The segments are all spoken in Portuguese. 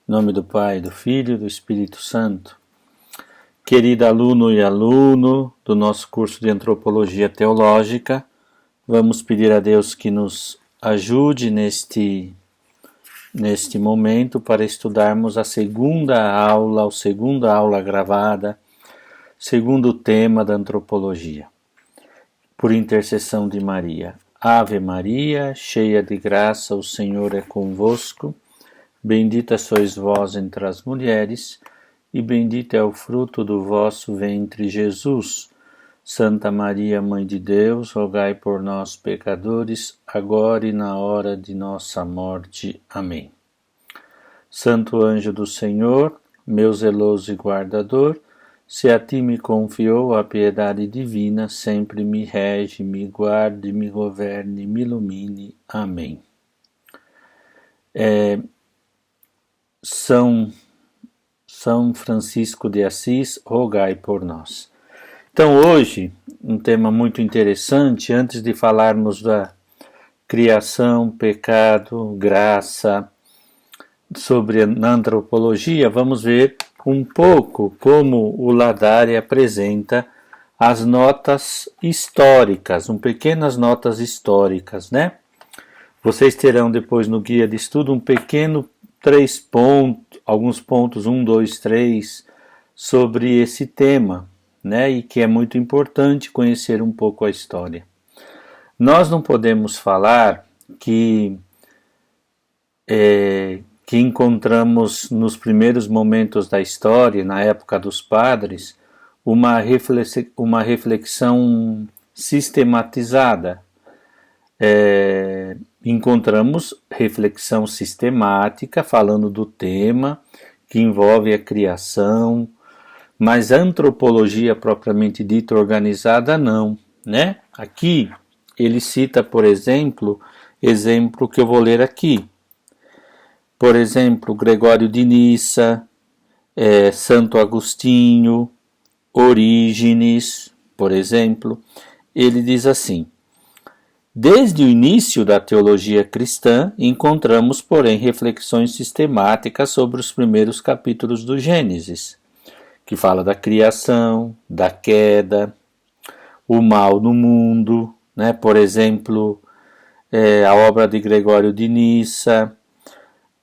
Em nome do Pai, do Filho e do Espírito Santo. Querido aluno e aluno do nosso curso de Antropologia Teológica, vamos pedir a Deus que nos ajude neste momento para estudarmos a segunda aula gravada, segundo tema da antropologia. Por intercessão de Maria. Ave Maria, cheia de graça, o Senhor é convosco. Bendita sois vós entre as mulheres, e bendito é o fruto do vosso ventre, Jesus. Santa Maria, Mãe de Deus, rogai por nós, pecadores, agora e na hora de nossa morte. Amém. Santo anjo do Senhor, meu zeloso e guardador, se a ti me confiou a piedade divina, sempre me rege, me guarde, me governe, me ilumine. Amém. São Francisco de Assis, rogai por nós. Então hoje, um tema muito interessante, antes de falarmos da criação, pecado, graça, na antropologia, vamos ver um pouco como o Ladari apresenta as notas históricas, pequenas notas históricas, né? Vocês terão depois no guia de estudo um pequeno 3 pontos, alguns pontos, 1, 2, 3, sobre esse tema, né? E que é muito importante conhecer um pouco a história. Nós não podemos falar que encontramos nos primeiros momentos da história, na época dos padres, uma reflexão sistematizada. Encontramos reflexão sistemática falando do tema que envolve a criação, mas a antropologia propriamente dita organizada não, né? Aqui ele cita, por exemplo que eu vou ler aqui. Por exemplo, Gregório de Nissa, Santo Agostinho, Orígenes, por exemplo, ele diz assim: desde o início da teologia cristã, encontramos, porém, reflexões sistemáticas sobre os primeiros capítulos do Gênesis, que fala da criação, da queda, o mal no mundo, né? Por exemplo, a obra de Gregório de Nissa,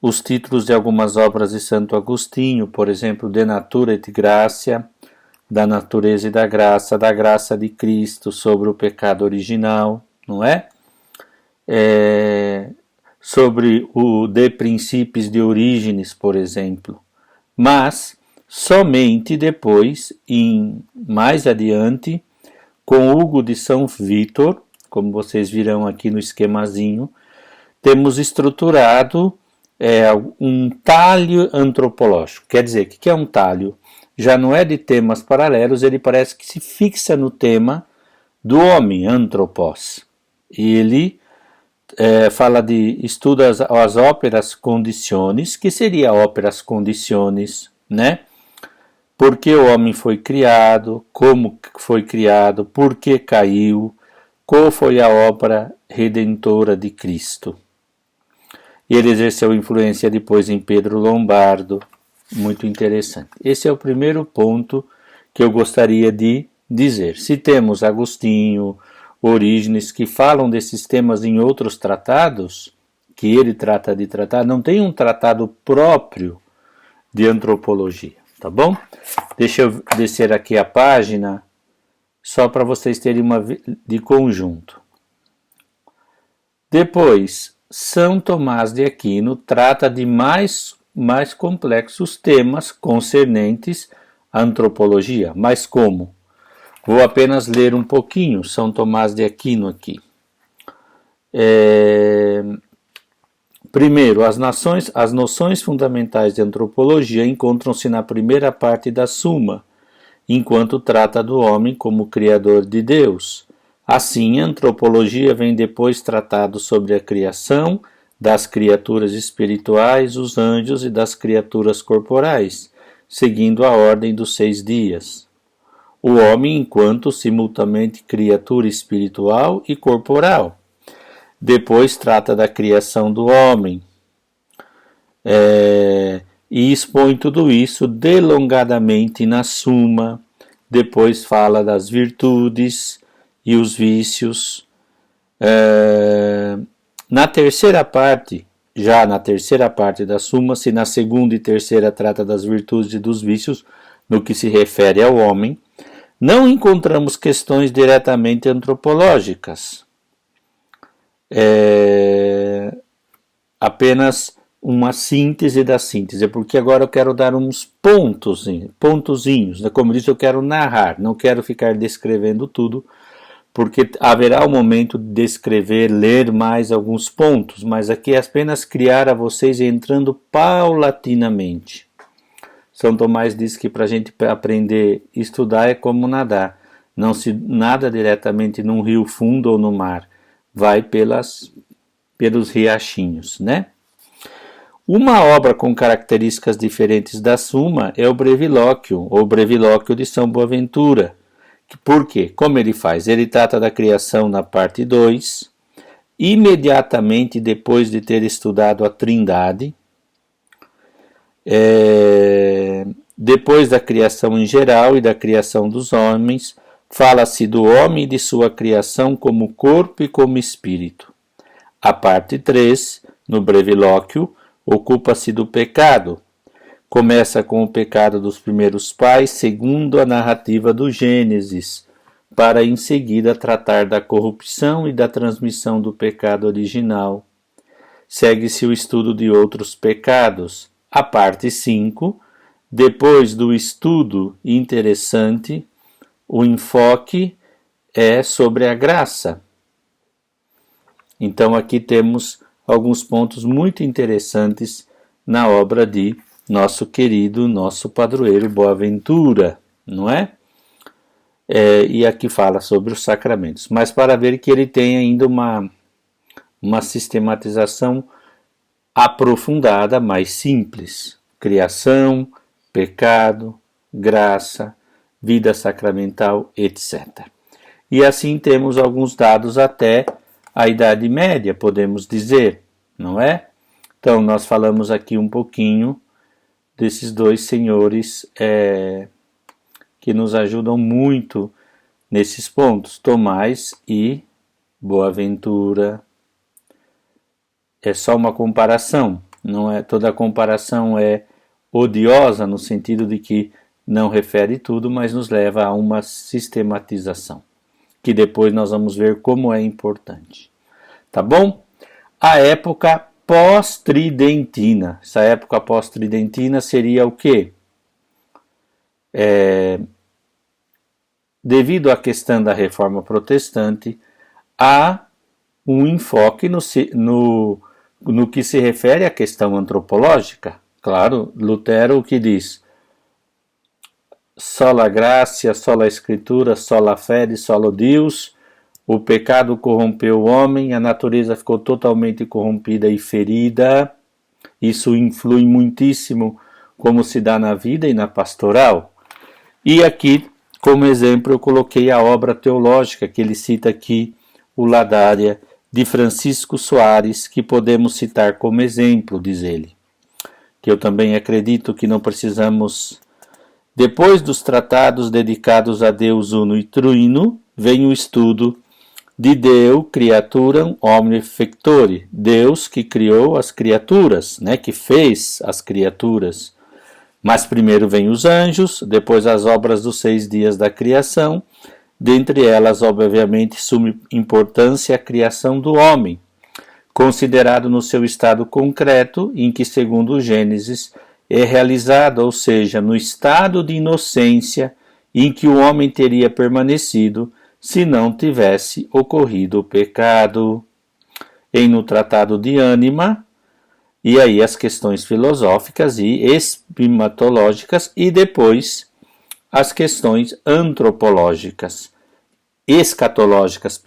os títulos de algumas obras de Santo Agostinho, por exemplo, De Natura et Gratia, da natureza e da graça de Cristo, sobre o pecado original, não é? Sobre o De Principiis de Orígenes, por exemplo. Mas somente depois, mais adiante, com Hugo de São Vítor, como vocês virão aqui no esquemazinho, temos estruturado um talho antropológico. Quer dizer, o que é um talho? Já não é de temas paralelos, ele parece que se fixa no tema do homem, antropos. E ele estuda as óperas condiciones, que seria óperas condiciones, né? Por que o homem foi criado, como foi criado, por que caiu, qual foi a obra redentora de Cristo. Ele exerceu influência depois em Pedro Lombardo, muito interessante. Esse é o primeiro ponto que eu gostaria de dizer. Se temos Agostinho, Orígenes, que falam desses temas em outros tratados, que ele trata de tratar, não tem um tratado próprio de antropologia, tá bom? Deixa eu descer aqui a página, só para vocês terem uma de conjunto. Depois, São Tomás de Aquino trata de mais complexos temas concernentes à antropologia. Mas como? Vou apenas ler um pouquinho São Tomás de Aquino aqui. Primeiro, as noções fundamentais de antropologia encontram-se na primeira parte da Suma, enquanto trata do homem como criador de Deus. Assim, a antropologia vem depois tratado sobre a criação das criaturas espirituais, os anjos e das criaturas corporais, seguindo a ordem dos 6 dias. O homem enquanto simultaneamente criatura espiritual e corporal. Depois trata da criação do homem, e expõe tudo isso delongadamente na Suma. Depois fala das virtudes e os vícios. Na terceira parte da Suma, se na segunda e terceira trata das virtudes e dos vícios, no que se refere ao homem, não encontramos questões diretamente antropológicas. Apenas uma síntese da síntese, porque agora eu quero dar uns pontozinhos, como eu disse, eu quero narrar, não quero ficar descrevendo tudo, porque haverá o momento de descrever, ler mais alguns pontos, mas aqui é apenas criar a vocês entrando paulatinamente. São Tomás diz que para a gente aprender a estudar é como nadar, não se nada diretamente num rio fundo ou no mar, vai pelos riachinhos, né? Uma obra com características diferentes da Suma é o Brevilóquio, ou Brevilóquio de São Boaventura. Por quê? Como ele faz? Ele trata da criação na parte 2, imediatamente depois de ter estudado a Trindade, depois da criação em geral e da criação dos homens, fala-se do homem e de sua criação como corpo e como espírito. A parte 3, no Brevilóquio, ocupa-se do pecado. Começa com o pecado dos primeiros pais, segundo a narrativa do Gênesis, para em seguida tratar da corrupção e da transmissão do pecado original. Segue-se o estudo de outros pecados. A parte 5, depois do estudo interessante, o enfoque é sobre a graça. Então aqui temos alguns pontos muito interessantes na obra de nosso querido, nosso padroeiro Boaventura, não é? E aqui fala sobre os sacramentos, mas para ver que ele tem ainda uma sistematização aprofundada, mais simples. Criação, pecado, graça, vida sacramental, etc. E assim temos alguns dados até a Idade Média, podemos dizer, não é? Então, nós falamos aqui um pouquinho desses dois senhores que nos ajudam muito nesses pontos, Tomás e Boaventura. É só uma comparação, não é? Toda comparação é odiosa no sentido de que não refere tudo, mas nos leva a uma sistematização, que depois nós vamos ver como é importante. Tá bom? A época pós-tridentina. Essa época pós-tridentina seria o quê? Devido à questão da reforma protestante, há um enfoque no que se refere à questão antropológica. Claro, Lutero o que diz? Sola gratia, sola escritura, sola fede, solo Deus. O pecado corrompeu o homem, a natureza ficou totalmente corrompida e ferida. Isso influi muitíssimo como se dá na vida e na pastoral. E aqui, como exemplo, eu coloquei a obra teológica que ele cita aqui, o Ladária, de Francisco Soares, que podemos citar como exemplo, diz ele. Que eu também acredito que não precisamos. Depois dos tratados dedicados a Deus uno e trino, vem o estudo de Deo creaturam omne fectore, Deus que criou as criaturas, né, que fez as criaturas. Mas primeiro vem os anjos, depois as obras dos 6 dias da criação, dentre elas, obviamente, suma importância a criação do homem, considerado no seu estado concreto, em que, segundo o Gênesis, é realizado, ou seja, no estado de inocência em que o homem teria permanecido se não tivesse ocorrido o pecado. No Tratado de Ânima, e aí as questões filosóficas e espimatológicas, e depois as questões antropológicas, escatológicas,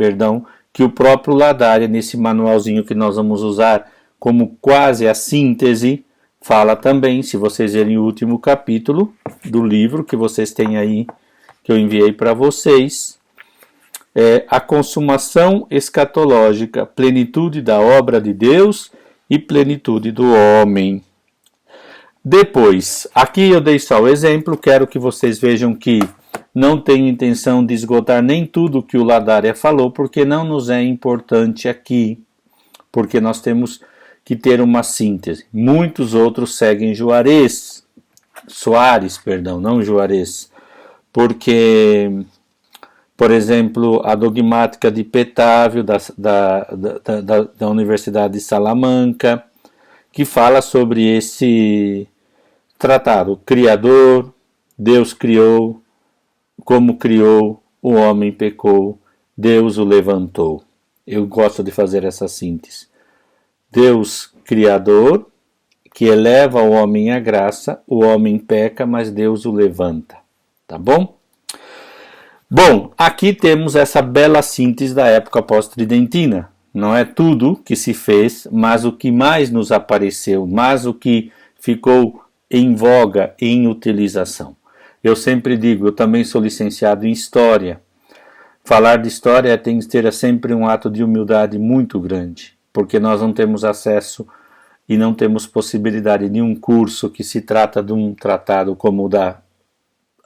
que o próprio Ladária, nesse manualzinho que nós vamos usar como quase a síntese, fala também, se vocês verem o último capítulo do livro que vocês têm aí, que eu enviei para vocês, a consumação escatológica, plenitude da obra de Deus e plenitude do homem. Depois, aqui eu dei só o exemplo, quero que vocês vejam que não tenho intenção de esgotar nem tudo que o Ladaria falou, porque não nos é importante aqui, porque nós temos que ter uma síntese. Muitos outros seguem Soares, não Juarez, porque, por exemplo, a dogmática de Petávio, da Universidade de Salamanca, que fala sobre esse tratado. Criador, Deus criou, como criou, o homem pecou, Deus o levantou. Eu gosto de fazer essa síntese. Deus criador, que eleva o homem à graça, o homem peca, mas Deus o levanta. Tá bom? Bom, aqui temos essa bela síntese da época pós-tridentina. Não é tudo que se fez, mas o que mais nos apareceu, mas o que ficou em voga, em utilização. Eu sempre digo, eu também sou licenciado em História. Falar de História tem que ter sempre um ato de humildade muito grande, porque nós não temos acesso e não temos possibilidade de um curso que se trata de um tratado como o da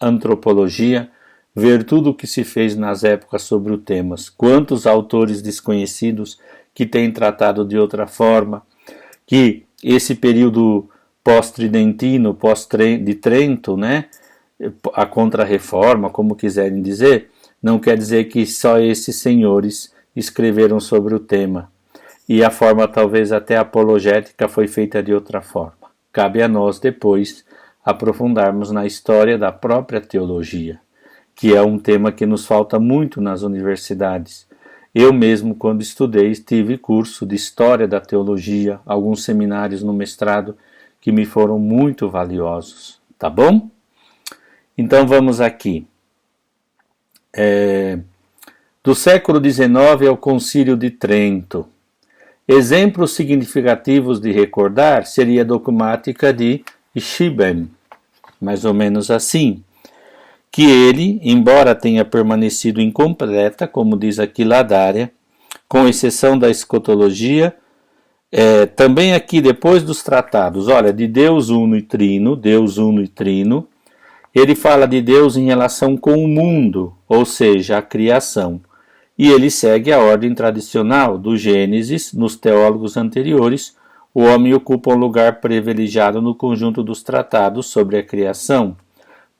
antropologia, ver tudo o que se fez nas épocas sobre o tema. Quantos autores desconhecidos que têm tratado de outra forma, que esse período pós-tridentino, de Trento, né, a Contra-Reforma, como quiserem dizer, não quer dizer que só esses senhores escreveram sobre o tema. E a forma talvez até apologética foi feita de outra forma. Cabe a nós depois aprofundarmos na história da própria teologia, que é um tema que nos falta muito nas universidades. Eu mesmo, quando estudei, tive curso de História da Teologia, alguns seminários no mestrado que me foram muito valiosos, tá bom? Então vamos aqui. Do século XIX ao Concílio de Trento. Exemplos significativos de recordar seria a dogmática de Schieben, mais ou menos assim, que ele, embora tenha permanecido incompleta, como diz aqui Ladaria, com exceção da escatologia, também aqui depois dos tratados, olha, de Deus uno e trino, ele fala de Deus em relação com o mundo, ou seja, a criação. E ele segue a ordem tradicional do Gênesis. Nos teólogos anteriores, o homem ocupa um lugar privilegiado no conjunto dos tratados sobre a criação.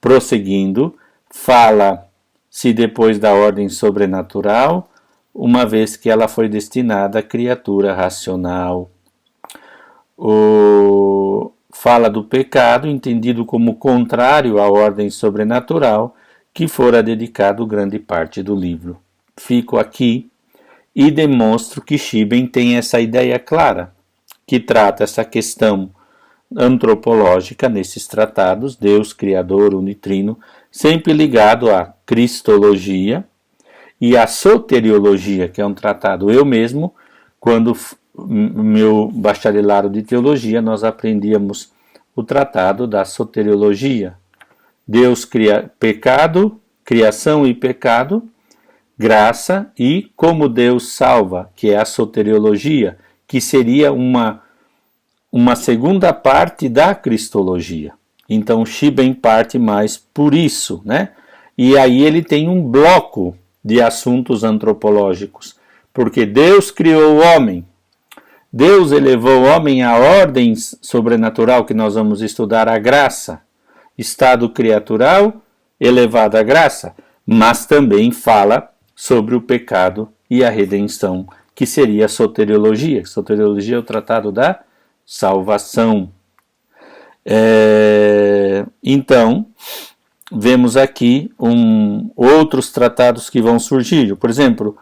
Prosseguindo, fala-se depois da ordem sobrenatural, uma vez que ela foi destinada à criatura racional. Fala do pecado, entendido como contrário à ordem sobrenatural, que fora dedicado grande parte do livro. Fico aqui e demonstro que Schieben tem essa ideia clara, que trata essa questão antropológica nesses tratados, Deus, Criador, Unitrino, sempre ligado à Cristologia e à Soteriologia, que é um tratado. Eu mesmo, quando meu bacharelado de teologia, nós aprendíamos o tratado da Soteriologia. Deus cria pecado, criação e pecado, graça e como Deus salva, que é a soteriologia, que seria uma segunda parte da cristologia. Então Schieben parte mais por isso, né? E aí ele tem um bloco de assuntos antropológicos, porque Deus criou o homem, Deus elevou o homem à ordem sobrenatural, que nós vamos estudar, a graça, estado criatural elevado à graça, mas também fala sobre o pecado e a redenção, que seria a soteriologia. Soteriologia é o tratado da salvação. Então, vemos aqui outros tratados que vão surgir. Por exemplo,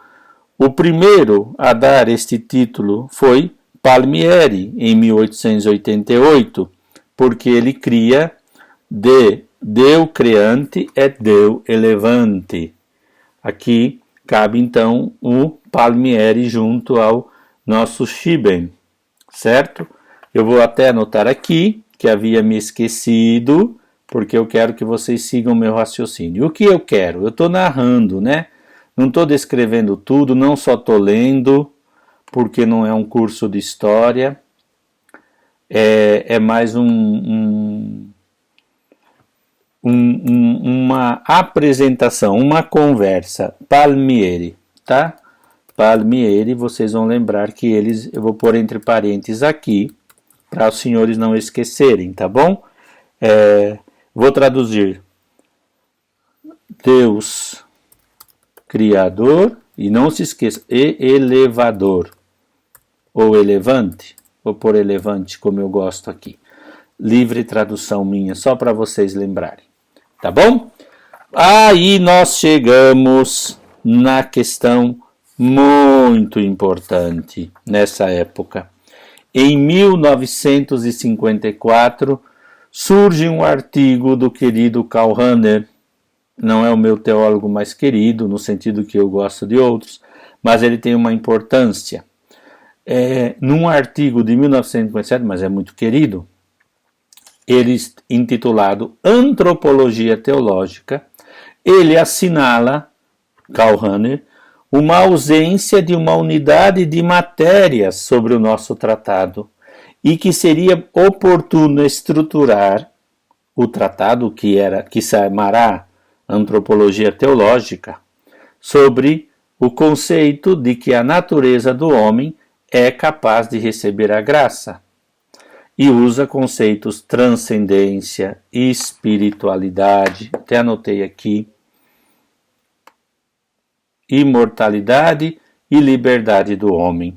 o primeiro a dar este título foi Palmieri, em 1888, porque ele cria de Deu creante et Deu elevante. Aqui cabe então o Palmieri junto ao nosso Schieben, certo? Eu vou até anotar aqui, que havia me esquecido, porque eu quero que vocês sigam meu raciocínio. O que eu quero? Eu estou narrando, né? Não estou descrevendo tudo, não só estou lendo, porque não é um curso de história. é mais uma apresentação, uma conversa. Palmieri, tá? Palmieri, vocês vão lembrar que eu vou pôr entre parênteses aqui, para os senhores não esquecerem, tá bom? Vou traduzir. Deus Criador, e não se esqueça, elevador, ou elevante, vou pôr elevante como eu gosto aqui. Livre tradução minha, só para vocês lembrarem, tá bom? Aí nós chegamos na questão muito importante nessa época. Em 1954, surge um artigo do querido Karl Rahner. Não é o meu teólogo mais querido, no sentido que eu gosto de outros, mas ele tem uma importância. Num artigo de 1957, mas é muito querido, ele intitulado Antropologia Teológica, ele assinala, Karl Rahner, uma ausência de uma unidade de matérias sobre o nosso tratado e que seria oportuno estruturar o tratado que chamará Antropologia Teológica sobre o conceito de que a natureza do homem é capaz de receber a graça e usa conceitos transcendência, espiritualidade, até anotei aqui, imortalidade e liberdade do homem,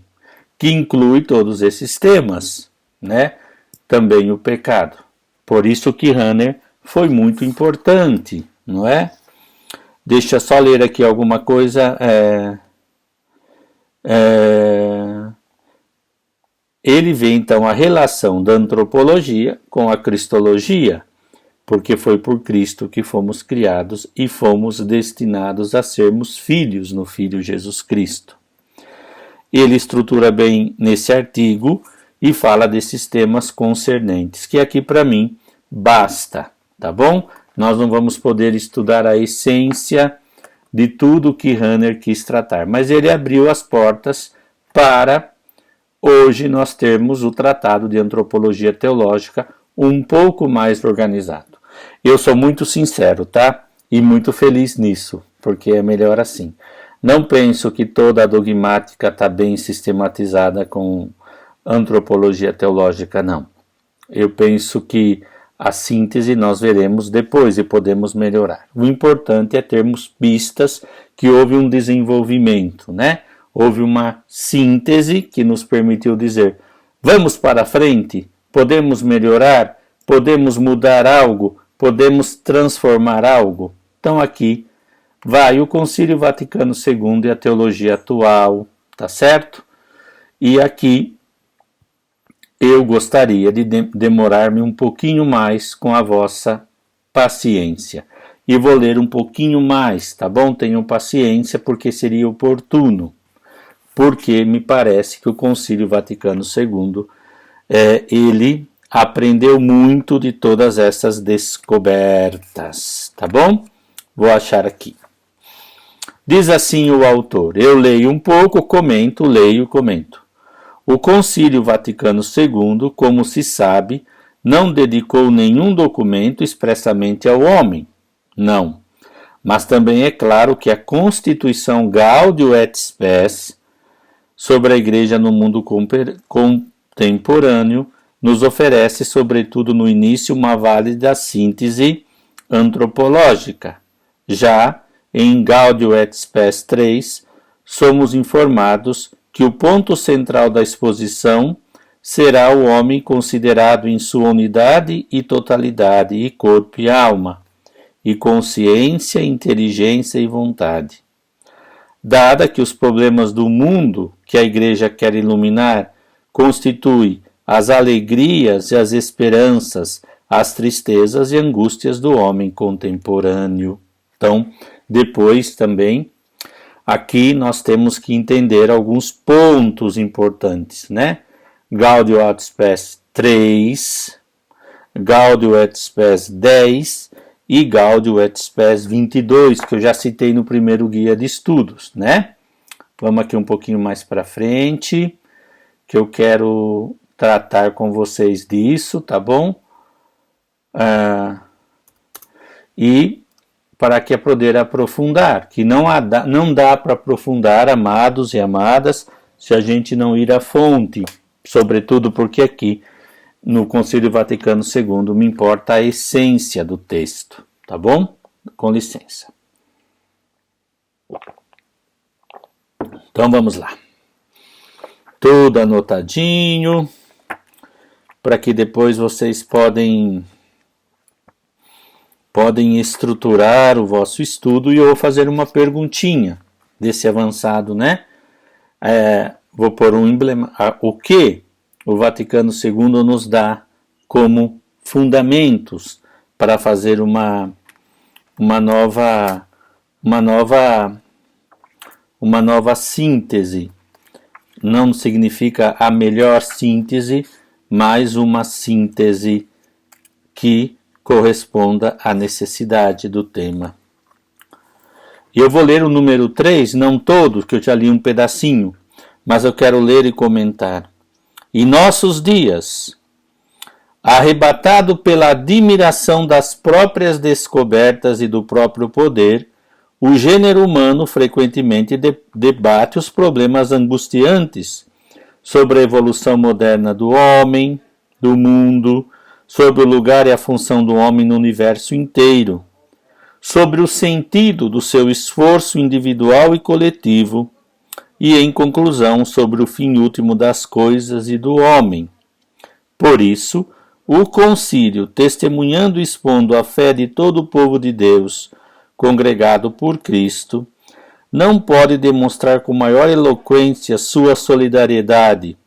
que inclui todos esses temas, né? Também o pecado. Por isso que Rahner foi muito importante, não é? Deixa eu só ler aqui alguma coisa. Ele vê então a relação da antropologia com a cristologia, porque foi por Cristo que fomos criados e fomos destinados a sermos filhos no Filho Jesus Cristo. Ele estrutura bem nesse artigo e fala desses temas concernentes, que aqui para mim basta, tá bom? Nós não vamos poder estudar a essência de tudo que Rahner quis tratar, mas ele abriu as portas para hoje nós termos o Tratado de Antropologia Teológica um pouco mais organizado. Eu sou muito sincero, tá? E muito feliz nisso, porque é melhor assim. Não penso que toda a dogmática está bem sistematizada com antropologia teológica, não. Eu penso que a síntese nós veremos depois e podemos melhorar. O importante é termos pistas que houve um desenvolvimento, né? Houve uma síntese que nos permitiu dizer, vamos para frente, podemos melhorar, podemos mudar algo, podemos transformar algo. Então aqui vai o Concílio Vaticano II e a teologia atual, tá certo? E aqui eu gostaria de demorar-me um pouquinho mais com a vossa paciência. E vou ler um pouquinho mais, tá bom? Tenham paciência porque seria oportuno. Porque me parece que o Concílio Vaticano II, ele aprendeu muito de todas essas descobertas, tá bom? Vou achar aqui. Diz assim o autor, eu leio um pouco, comento, leio, comento. O Concílio Vaticano II, como se sabe, não dedicou nenhum documento expressamente ao homem, não. Mas também é claro que a Constituição Gaudium et Spes sobre a Igreja no mundo contemporâneo nos oferece, sobretudo no início, uma válida síntese antropológica. Já em Gaudium et Spes 3, somos informados que o ponto central da exposição será o homem considerado em sua unidade e totalidade, e corpo e alma, e consciência, inteligência e vontade. Dada que os problemas do mundo que a Igreja quer iluminar constituem as alegrias e as esperanças, as tristezas e angústias do homem contemporâneo. Então, depois também, aqui nós temos que entender alguns pontos importantes, né? Gaudium et Spes 3, Gaudium et Spes 10 e Gaudium et Spes 22, que eu já citei no primeiro guia de estudos, né? Vamos aqui um pouquinho mais para frente, que eu quero tratar com vocês disso, tá bom? E para que poder aprofundar, que não dá para aprofundar, amados e amadas, se a gente não ir à fonte, sobretudo porque aqui no Concílio Vaticano II me importa a essência do texto, tá bom? Com licença. Então vamos lá. Tudo anotadinho, para que depois vocês podem estruturar o vosso estudo, e eu vou fazer uma perguntinha desse avançado, né? Vou pôr um emblema. O que o Vaticano II nos dá como fundamentos para fazer uma nova síntese. Não significa a melhor síntese, mas uma síntese que corresponda à necessidade do tema. E eu vou ler o número 3, não todo, que eu já li um pedacinho, mas eu quero ler e comentar. Em nossos dias, arrebatado pela admiração das próprias descobertas e do próprio poder, o gênero humano frequentemente debate os problemas angustiantes sobre a evolução moderna do homem, do mundo, sobre o lugar e a função do homem no universo inteiro, sobre o sentido do seu esforço individual e coletivo, e, em conclusão, sobre o fim último das coisas e do homem. Por isso, o concílio, testemunhando e expondo a fé de todo o povo de Deus, congregado por Cristo, não pode demonstrar com maior eloquência sua solidariedade,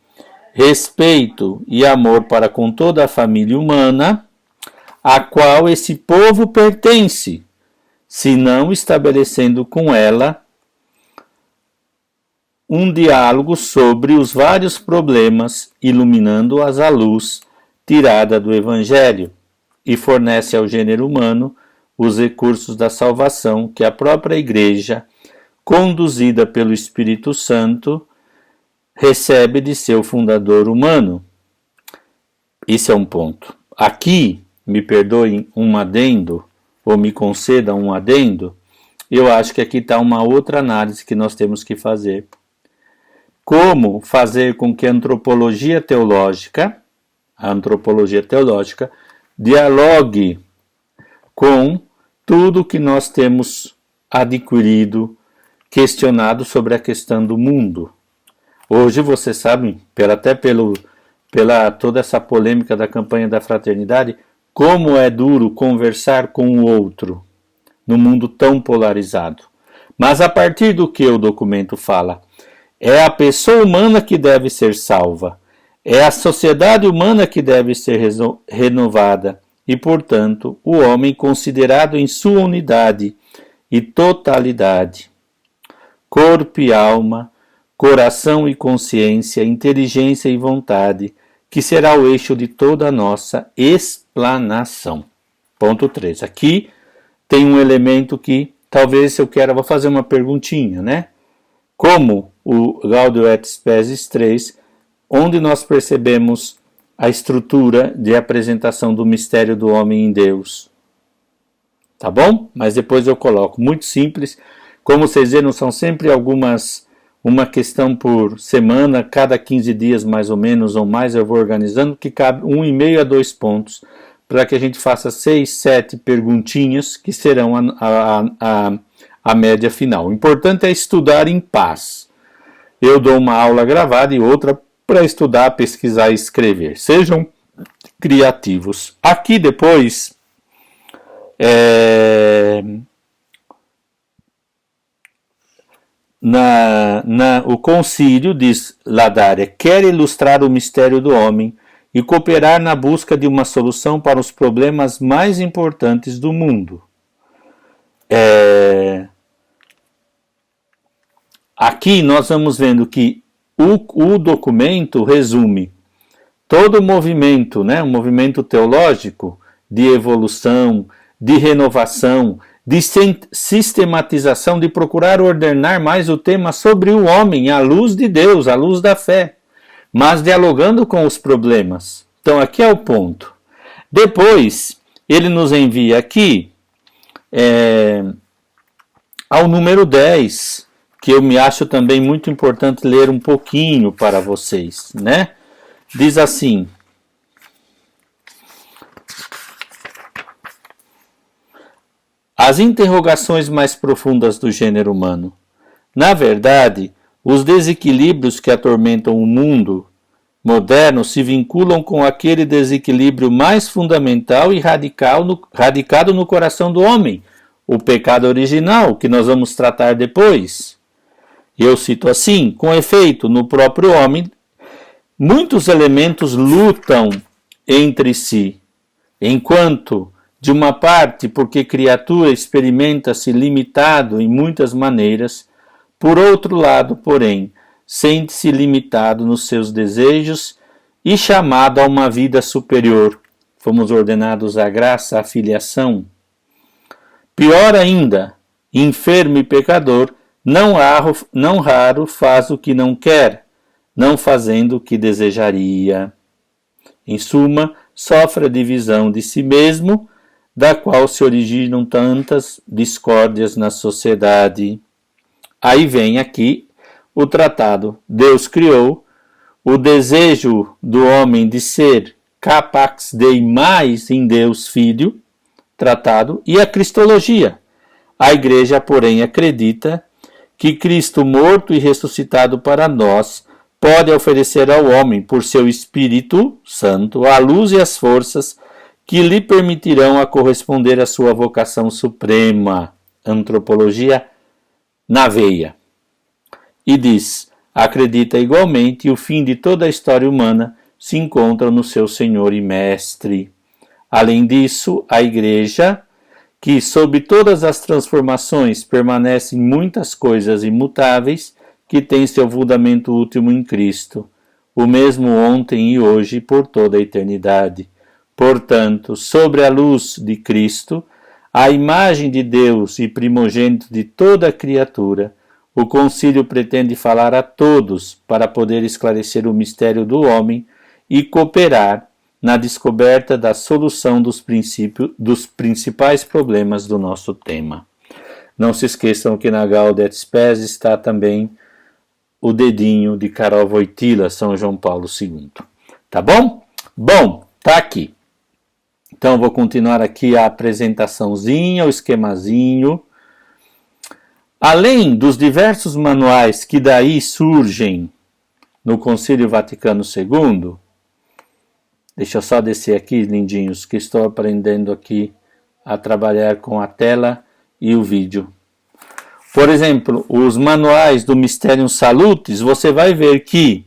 respeito e amor para com toda a família humana, a qual esse povo pertence, senão estabelecendo com ela um diálogo sobre os vários problemas, iluminando-as à luz tirada do Evangelho, e fornece ao gênero humano os recursos da salvação que a própria Igreja, conduzida pelo Espírito Santo, recebe de seu fundador humano. Esse é um ponto. Aqui, me perdoem um adendo, ou me concedam um adendo, eu acho que aqui está uma outra análise que nós temos que fazer. Como fazer com que a antropologia teológica dialogue com tudo que nós temos adquirido, questionado sobre a questão do mundo. Hoje, vocês sabem, pela toda essa polêmica da campanha da fraternidade, como é duro conversar com o outro no mundo tão polarizado. Mas a partir do que o documento fala, é a pessoa humana que deve ser salva, é a sociedade humana que deve ser renovada, e, portanto, o homem considerado em sua unidade e totalidade. Corpo e alma, coração e consciência, inteligência e vontade, que será o eixo de toda a nossa explanação. Ponto 3. Aqui tem um elemento que talvez eu vou fazer uma perguntinha, né? Como o Gaudium et Spes 3, onde nós percebemos a estrutura de apresentação do mistério do homem em Deus. Tá bom? Mas depois eu coloco. Muito simples. Como vocês viram, são sempre uma questão por semana, cada 15 dias mais ou menos, ou mais, eu vou organizando, que cabe 1,5 a 2 pontos, para que a gente faça 6, 7 perguntinhas, que serão a média final. O importante é estudar em paz. Eu dou uma aula gravada e outra para estudar, pesquisar e escrever. Sejam criativos. Aqui depois, o concílio, diz Ladaria, quer ilustrar o mistério do homem e cooperar na busca de uma solução para os problemas mais importantes do mundo. Aqui nós vamos vendo que o documento resume todo o movimento, né, um movimento teológico de evolução, de renovação, de sistematização, de procurar ordenar mais o tema sobre o homem, à luz de Deus, à luz da fé. mas dialogando com os problemas. Então aqui é o ponto. Depois, ele nos envia aqui ao número 10, que eu me acho também muito importante ler um pouquinho para vocês, né? Diz assim: as interrogações mais profundas do gênero humano. Na verdade, os desequilíbrios que atormentam o mundo moderno se vinculam com aquele desequilíbrio mais fundamental e radicado no coração do homem, o pecado original, que nós vamos tratar depois. Eu cito assim: com efeito, no próprio homem, muitos elementos lutam entre si, enquanto, de uma parte, porque criatura experimenta-se limitado em muitas maneiras, por outro lado, porém, sente-se limitado nos seus desejos e chamado a uma vida superior. Fomos ordenados à graça, à filiação. Pior ainda, enfermo e pecador, não raro faz o que não quer, não fazendo o que desejaria. Em suma, sofre a divisão de si mesmo, da qual se originam tantas discórdias na sociedade. Aí vem aqui o tratado. Deus criou o desejo do homem de ser capax dei mais em Deus Filho, tratado, e a cristologia. A Igreja, porém, acredita que Cristo morto e ressuscitado para nós pode oferecer ao homem, por seu Espírito Santo, a luz e as forças que lhe permitirão a corresponder à sua vocação suprema. Antropologia na veia. E diz: acredita igualmente o fim de toda a história humana se encontra no seu Senhor e Mestre. Além disso, a Igreja, que sob todas as transformações permanecem muitas coisas imutáveis, que tem seu fundamento último em Cristo, o mesmo ontem e hoje e por toda a eternidade. Portanto, sobre a luz de Cristo, a imagem de Deus e primogênito de toda a criatura, o concílio pretende falar a todos para poder esclarecer o mistério do homem e cooperar na descoberta da solução dos principais problemas do nosso tema. Não se esqueçam que na Gaudet Spes está também o dedinho de Karol Wojtyla, São João Paulo II. Tá bom? Bom, tá aqui. Então, vou continuar aqui a apresentaçãozinha, o esquemazinho. Além dos diversos manuais que daí surgem no Concílio Vaticano II, deixa eu só descer aqui, lindinhos, que estou aprendendo aqui a trabalhar com a tela e o vídeo. Por exemplo, os manuais do Mysterium Salutis, você vai ver que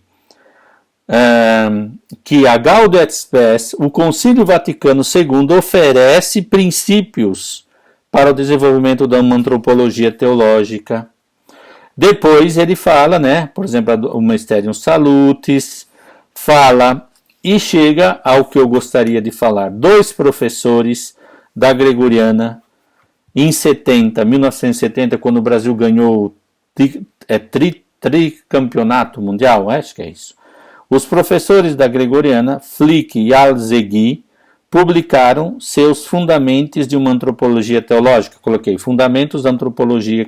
a Gaudet Spes, o Concílio Vaticano II, oferece princípios para o desenvolvimento de uma antropologia teológica. Depois ele fala, né, por exemplo, o Mysterium Salutis, fala e chega ao que eu gostaria de falar. Dois professores da Gregoriana, em 1970, quando o Brasil ganhou o tricampeonato mundial, acho que é isso. Os professores da Gregoriana, Flick e Alzegui, publicaram seus Fundamentos de uma Antropologia Teológica. Coloquei Fundamentos da Antropologia,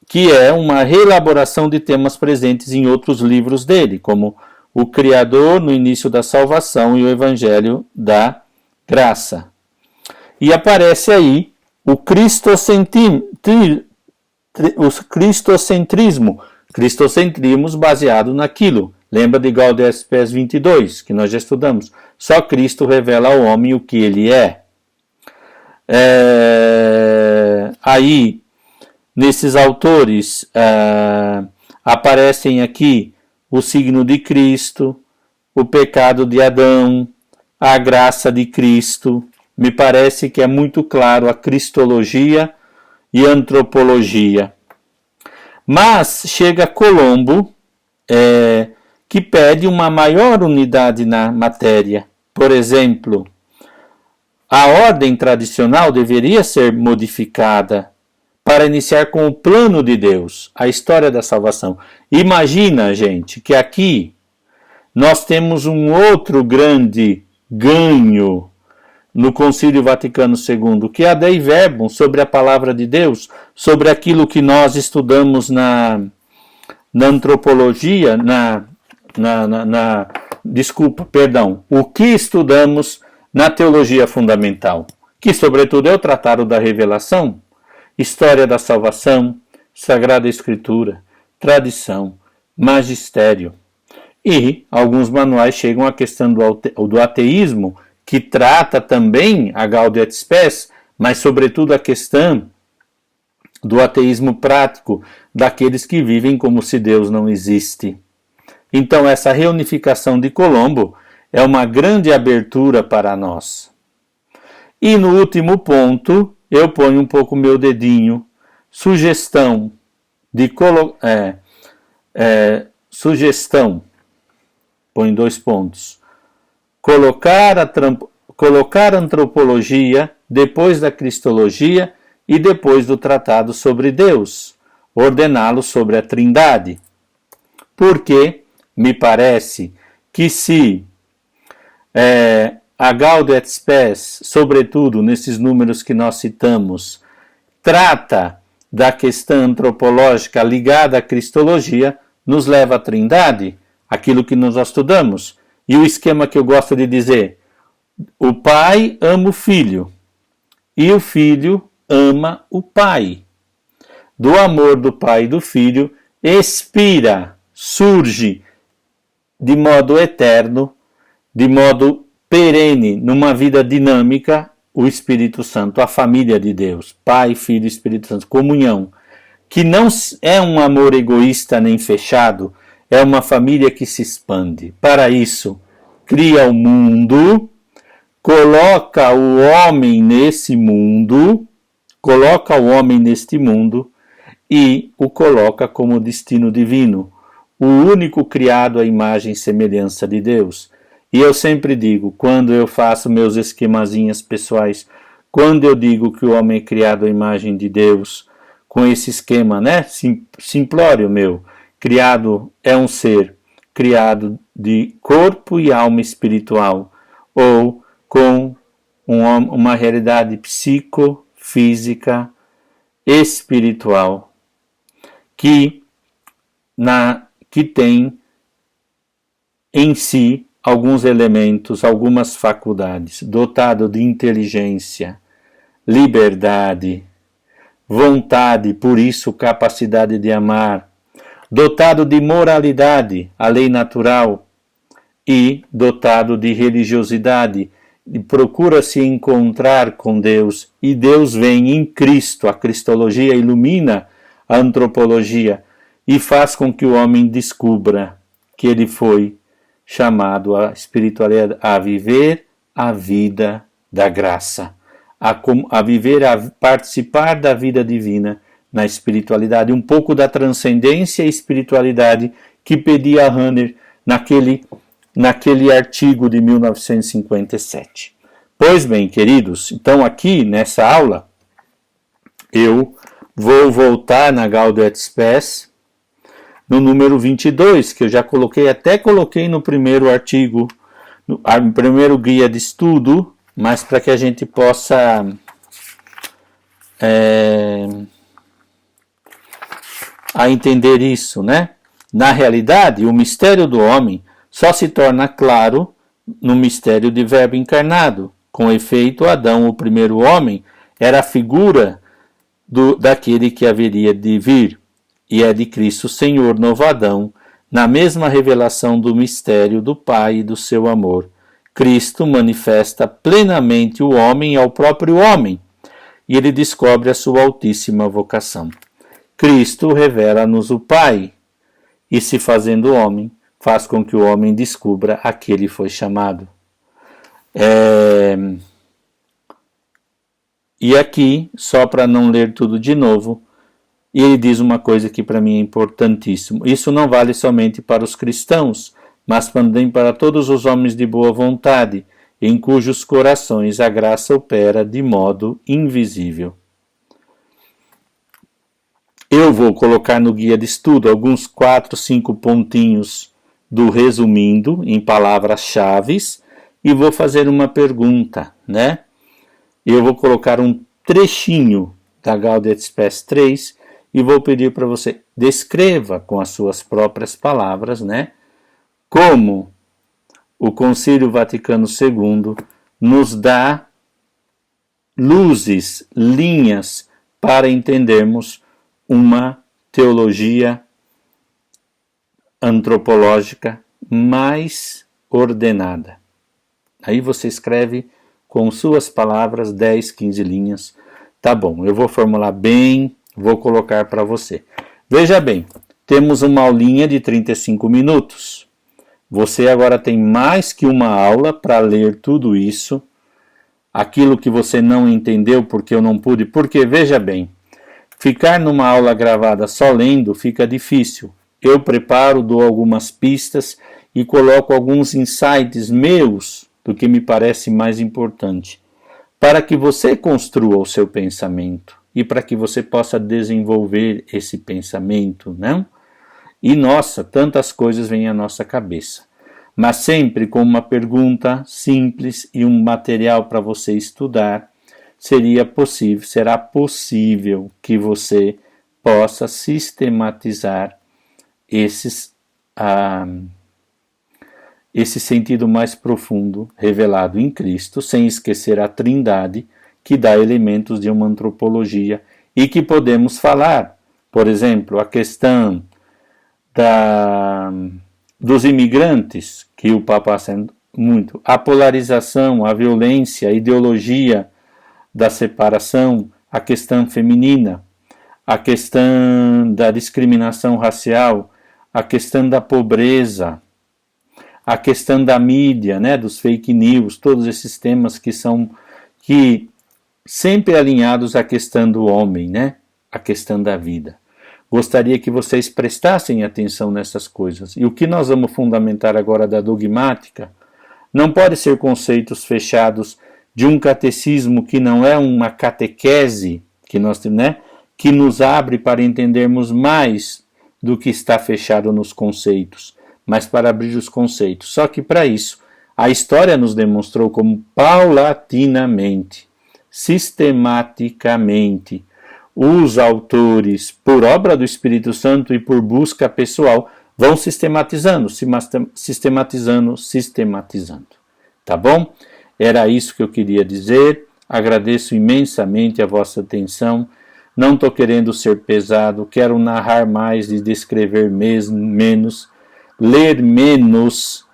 que é uma reelaboração de temas presentes em outros livros dele, como O Criador no Início da Salvação e o Evangelho da Graça. E aparece aí o cristocentrismo baseado naquilo. Lembra de Gaudet Spes 22, que nós já estudamos. Só Cristo revela ao homem o que ele é. Aí, nesses autores, aparecem aqui o signo de Cristo, o pecado de Adão, a graça de Cristo. Me parece que é muito claro a cristologia e antropologia. Mas chega Colombo, que pede uma maior unidade na matéria. Por exemplo, a ordem tradicional deveria ser modificada para iniciar com o plano de Deus, a história da salvação. Imagina, gente, que aqui nós temos um outro grande ganho no Concílio Vaticano II, que é a Dei Verbum, sobre a palavra de Deus, sobre aquilo que nós estudamos na antropologia, o que estudamos na teologia fundamental, que sobretudo é o Tratado da Revelação, História da Salvação, Sagrada Escritura, Tradição, Magistério. E alguns manuais chegam à questão do ateísmo, que trata também a Gaudium et Spes, mas sobretudo a questão do ateísmo prático, daqueles que vivem como se Deus não existe. Então essa reunificação de Colombo é uma grande abertura para nós. E no último ponto, eu ponho um pouco meu dedinho, sugestão, põe 2 pontos, colocar a antropologia depois da cristologia e depois do tratado sobre Deus, ordená-lo sobre a Trindade. Porque me parece que se a Gaudium et Spes, sobretudo nesses números que nós citamos, trata da questão antropológica ligada à cristologia, nos leva à Trindade, aquilo que nós estudamos. E o esquema que eu gosto de dizer, o pai ama o filho e o filho ama o pai. Do amor do pai e do filho expira, surge de modo eterno, de modo perene, numa vida dinâmica, o Espírito Santo, a família de Deus, Pai, Filho e Espírito Santo, comunhão, que não é um amor egoísta nem fechado, é uma família que se expande. Para isso, cria o mundo, coloca o homem nesse mundo, e o coloca como destino divino, o único criado à imagem e semelhança de Deus. E eu sempre digo, quando eu faço meus esquemazinhas pessoais, quando eu digo que o homem é criado à imagem de Deus, com esse esquema, né, simplório meu, criado é um ser criado de corpo e alma espiritual, ou com uma realidade psicofísica espiritual, que tem em si alguns elementos, algumas faculdades, dotado de inteligência, liberdade, vontade, por isso capacidade de amar, dotado de moralidade, a lei natural, e dotado de religiosidade, procura se encontrar com Deus, e Deus vem em Cristo. A cristologia ilumina a antropologia e faz com que o homem descubra que ele foi chamado a espiritualidade, a viver a vida da graça, a viver, a participar da vida divina na espiritualidade, um pouco da transcendência e espiritualidade que pedia a Rahner naquele artigo de 1957. Pois bem, queridos, então aqui nessa aula eu vou voltar na Gaudium et Spes, no número 22, que eu já coloquei no primeiro artigo, no primeiro guia de estudo, mas para que a gente possa entender isso, né? Na realidade, o mistério do homem só se torna claro no mistério de Verbo encarnado. Com efeito, Adão, o primeiro homem, era a figura daquele que haveria de vir, e é de Cristo Senhor, novo Adão, na mesma revelação do mistério do Pai e do seu amor. Cristo manifesta plenamente o homem ao próprio homem, e ele descobre a sua altíssima vocação. Cristo revela-nos o Pai, e se fazendo homem, faz com que o homem descubra a que ele foi chamado. E aqui, só para não ler tudo de novo, ele diz uma coisa que para mim é importantíssimo. Isso não vale somente para os cristãos, mas também para todos os homens de boa vontade, em cujos corações a graça opera de modo invisível. Eu vou colocar no guia de estudo alguns 4, 5 pontinhos do resumindo em palavras-chave e vou fazer uma pergunta, né? Eu vou colocar um trechinho da Gaudium et Spes 3 e vou pedir para você descreva com as suas próprias palavras, né? Como o Concílio Vaticano II nos dá luzes, linhas para entendermos uma teologia antropológica mais ordenada. Aí você escreve com suas palavras 10, 15 linhas. Tá bom, eu vou formular bem, vou colocar para você. Veja bem, temos uma aulinha de 35 minutos. Você agora tem mais que uma aula para ler tudo isso. Aquilo que você não entendeu porque eu não pude, porque veja bem, ficar numa aula gravada só lendo fica difícil. Eu preparo, dou algumas pistas e coloco alguns insights meus do que me parece mais importante, para que você construa o seu pensamento e para que você possa desenvolver esse pensamento, não? E nossa, tantas coisas vêm à nossa cabeça. Mas sempre com uma pergunta simples e um material para você estudar, será possível que você possa sistematizar esse sentido mais profundo revelado em Cristo, sem esquecer a Trindade, que dá elementos de uma antropologia e que podemos falar, por exemplo, a questão dos imigrantes, que o Papa acende muito, a polarização, a violência, a ideologia da separação, a questão feminina, a questão da discriminação racial, a questão da pobreza, a questão da mídia, né, dos fake news, todos esses temas que sempre alinhados à questão do homem, né, a questão da vida. Gostaria que vocês prestassem atenção nessas coisas. E o que nós vamos fundamentar agora da dogmática não pode ser conceitos fechados de um catecismo que não é uma catequese que nos abre para entendermos mais do que está fechado nos conceitos, mas para abrir os conceitos. Só que para isso, a história nos demonstrou como paulatinamente, sistematicamente, os autores, por obra do Espírito Santo e por busca pessoal, vão sistematizando. Tá bom? Era isso que eu queria dizer. Agradeço imensamente a vossa atenção. Não estou querendo ser pesado, quero narrar mais e descrever menos, ler menos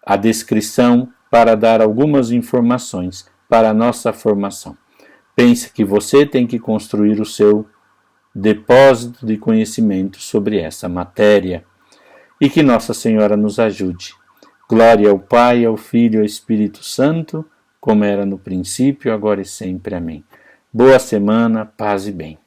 a descrição para dar algumas informações para a nossa formação. Pense que você tem que construir o seu depósito de conhecimento sobre essa matéria e que Nossa Senhora nos ajude. Glória ao Pai, ao Filho e ao Espírito Santo, como era no princípio, agora e sempre. Amém. Boa semana, paz e bem.